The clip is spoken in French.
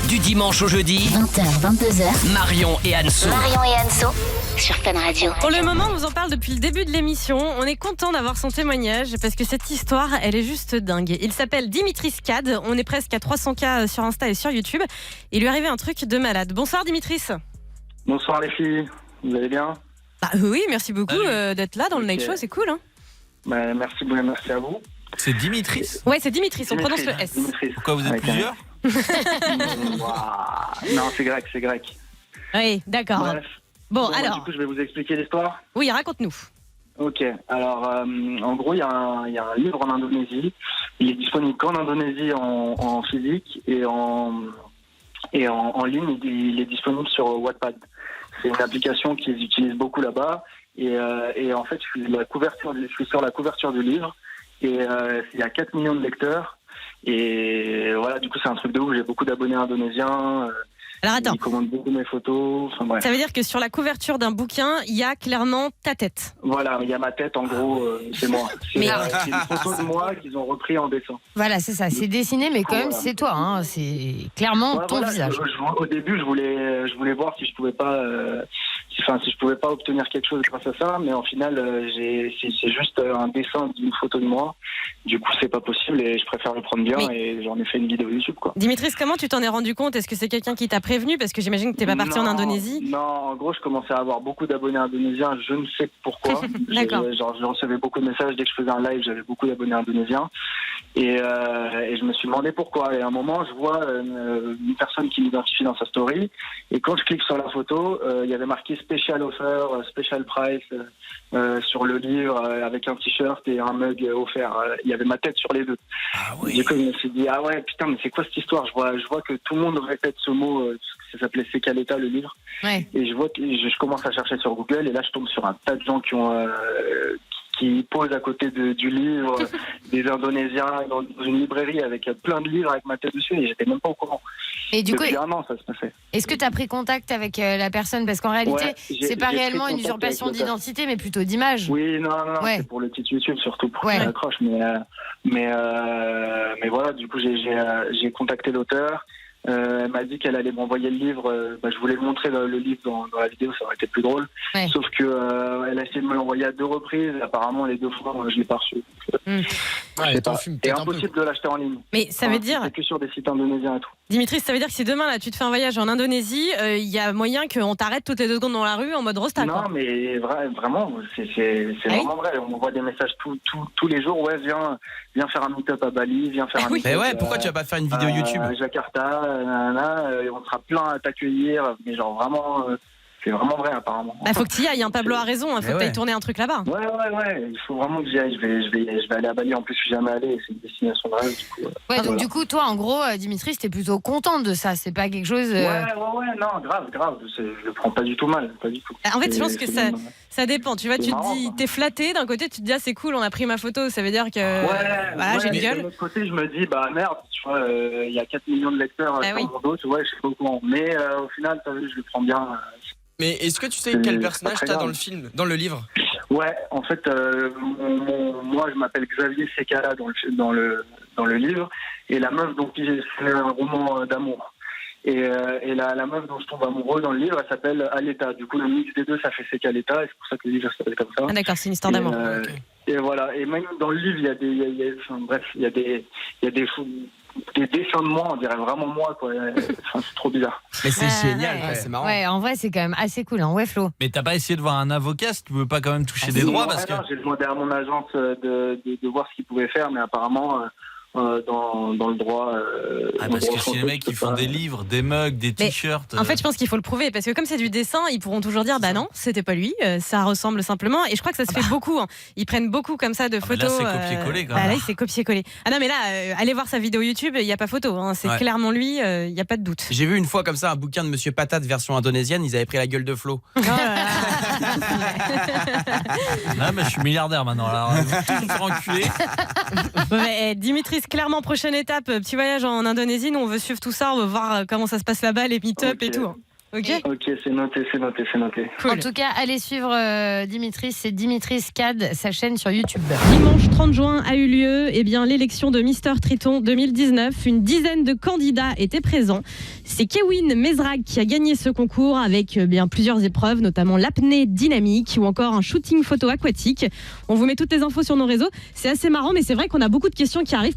Du dimanche au jeudi, 20h, 22h. Marion et Anso. Sur Fun Radio. Pour le moment, on vous en parle depuis le début de l'émission. On est content d'avoir son témoignage parce que cette histoire, elle est juste dingue. Il s'appelle Dimitri Scad. On est presque à 300K sur Insta et sur YouTube. Il lui est arrivé un truc de malade. Bonsoir Dimitris. Bonsoir les filles, vous allez bien? Oui, merci beaucoup d'être là dans le Night Show, c'est cool. Hein. Merci à vous. C'est Dimitris? Ouais, c'est Dimitris, on prononce le S. Dimitris. Pourquoi vous êtes plusieurs? Non, c'est grec. Oui, d'accord. Bref. Bon, Du alors. coup, je vais vous expliquer l'histoire. Oui, raconte-nous. Ok, alors en gros, il y a un livre en Indonésie. Il est disponible qu'en Indonésie en physique et en ligne. Il est disponible sur Wattpad. C'est une application qu'ils utilisent beaucoup là-bas. Et en fait, je suis sur la couverture du livre. Et il y a 4 millions de lecteurs. Et voilà, du coup, c'est un truc de ouf. J'ai beaucoup d'abonnés indonésiens. Alors attends. Ils commandent beaucoup mes photos. Enfin, bref. Ça veut dire que sur la couverture d'un bouquin, il y a clairement ta tête. Voilà, il y a ma tête, en gros, c'est moi. C'est une photo de moi qu'ils ont repris en dessin. Voilà, c'est ça, c'est dessiné, mais quand même, c'est toi, hein. C'est clairement ton visage. Au début, je voulais voir si je pouvais pas, si je pouvais pas obtenir quelque chose grâce à ça, mais en final, c'est juste un dessin d'une photo de moi. Du coup, c'est pas possible et je préfère le prendre bien et j'en ai fait une vidéo YouTube, quoi. Dimitris, comment tu t'en es rendu compte? Est-ce que c'est quelqu'un qui t'a prévenu? Parce que j'imagine que t'es pas parti en Indonésie. Non, en gros, je commençais à avoir beaucoup d'abonnés indonésiens. Je ne sais pourquoi. D'accord. Je recevais beaucoup de messages dès que je faisais un live. J'avais beaucoup d'abonnés indonésiens et je me suis demandé pourquoi. Et à un moment, je vois une personne qui m'identifie dans sa story. Et quand je clique sur la photo, il y avait marqué Special Offer, Special Price sur le livre avec un t-shirt et un mug offert. Il y avait ma tête sur les deux. Ah oui. Du coup, je me suis dit, ah ouais, putain, mais c'est quoi cette histoire? Je vois que tout le monde répète ce mot, ça s'appelait C'est Caleta, le livre. Ouais. Et je vois que je commence à chercher sur Google et là, je tombe sur un tas de gens qui posent à côté du livre, des Indonésiens dans une librairie avec plein de livres avec ma tête dessus et j'étais même pas au courant. Et du coup, Depuis un an, ça se passait. est-ce que tu as pris contact avec la personne? Parce qu'en réalité, Ouais, c'est pas j'ai réellement pris une contact usurpation avec l'auteur. d'identité, mais plutôt d'image. Oui, non, Ouais. c'est pour le titre YouTube surtout, pour Ouais. que j'accroche. Mais voilà, du coup, j'ai contacté l'auteur. Elle m'a dit qu'elle allait m'envoyer le livre. Je voulais montrer le livre dans la vidéo, ça aurait été plus drôle. Ouais. Sauf que elle a essayé de me l'envoyer à 2 reprises. Apparemment, les 2 fois, je l'ai pas reçu. Ouais, t'en fumes Et peut-être un peu. impossible de l'acheter en ligne. Mais ça veut dire, C'est que sur des sites indonésiens et tout. Dimitris, ça veut dire que si demain là, tu te fais un voyage en Indonésie, il y a moyen qu'on t'arrête toutes les 2 secondes dans la rue en mode rosta, Non, quoi. mais vraiment, c'est Ah oui vraiment vrai. On m'envoie des messages tous les jours. Ouais, viens faire un meet-up à Bali, viens faire un oui. meet-up. Mais ouais, pourquoi tu vas pas faire une vidéo YouTube? À Jakarta, et on sera plein à t'accueillir. Mais genre vraiment, c'est vraiment vrai apparemment. Faut que tu y ailles, Pablo a raison, faut Mais que t'ailles ouais. tourner un truc là-bas. Ouais, il faut vraiment que j'y aille. Je vais aller à Bali. En plus, je suis jamais allé. C'est une destination de rêve. Du coup, Ouais, donc voilà. du coup, toi, en gros, Dimitri, t'es plutôt contente de ça. C'est pas quelque chose. Ouais, non, grave. Je le prends pas du tout mal, pas du tout. En fait, je pense que ça dépend. Tu vois, C'est tu te marrant, dis, quoi. t'es flatté. D'un côté, tu te dis, j'ai une ma photo. Ça veut dire que voilà, j'ai une mais gueule. de l'autre côté, je me dis, merde, tu vois, il y a 4 millions de lecteurs Ah sur oui. mon dos, tu vois, je suis pas au courant. Mais au final, t'as vu, je le prends bien. Mais est-ce que tu sais C'est quel pas personnage très t'as dans grave. le film, dans le livre? Ouais, en fait, moi, je m'appelle Xavier Sekala dans le livre, et la meuf dont j'ai fait un roman d'amour. Et la meuf dont je tombe amoureux dans le livre, elle s'appelle Aleta. Du coup, le mix des deux, ça fait Sekaleta, et c'est pour ça que le livre s'appelle comme ça. Ah, d'accord, c'est une histoire d'amour. Ok. Et voilà. Et même dans le livre, il y a des dessins de moi, on dirait vraiment moi, quoi. Enfin, c'est trop bizarre. Mais c'est génial, ouais. c'est marrant. Ouais, en vrai, c'est quand même assez cool, hein. Ouais, Flo. Mais t'as pas essayé de voir un avocat si tu veux pas quand même toucher des droits parce que. Non, j'ai demandé à mon agence de voir ce qu'il pouvait faire, mais apparemment, dans le droit. Parce que si les mecs ils font des livres, des mugs, des Mais, t-shirts. En fait, je pense qu'il faut le prouver parce que comme c'est du dessin, ils pourront toujours dire bah non, c'était pas lui, ça ressemble simplement. Et je crois que ça se fait beaucoup. Hein. Ils prennent beaucoup comme ça de mais là, photos. c'est copier-coller, quand Bah, même. là, c'est copier-coller. Ah non, mais là, allez voir sa vidéo YouTube, il y a pas photo. Hein. C'est Ouais. clairement lui, il y a pas de doute. J'ai vu une fois comme ça un bouquin de Monsieur Patate version indonésienne, ils avaient pris la gueule de Flo. Oh là là. Ah, mais je suis milliardaire maintenant. Alors, tout me faire enculer. Ouais, Dimitris, clairement, prochaine étape, petit voyage en Indonésie. Nous, on veut suivre tout ça, on veut voir comment ça se passe là-bas, les meet-up Ok. et tout. Ok. Ok, c'est noté. Cool. En tout cas, allez suivre Dimitris, c'est Dimitris Cad, sa chaîne sur YouTube. Dimanche 30 juin a eu lieu l'élection de Mister Triton 2019. Une dizaine de candidats étaient présents. C'est Kewin Mezrag qui a gagné ce concours avec plusieurs épreuves, notamment l'apnée dynamique ou encore un shooting photo aquatique. On vous met toutes les infos sur nos réseaux. C'est assez marrant, mais c'est vrai qu'on a beaucoup de questions qui arrivent.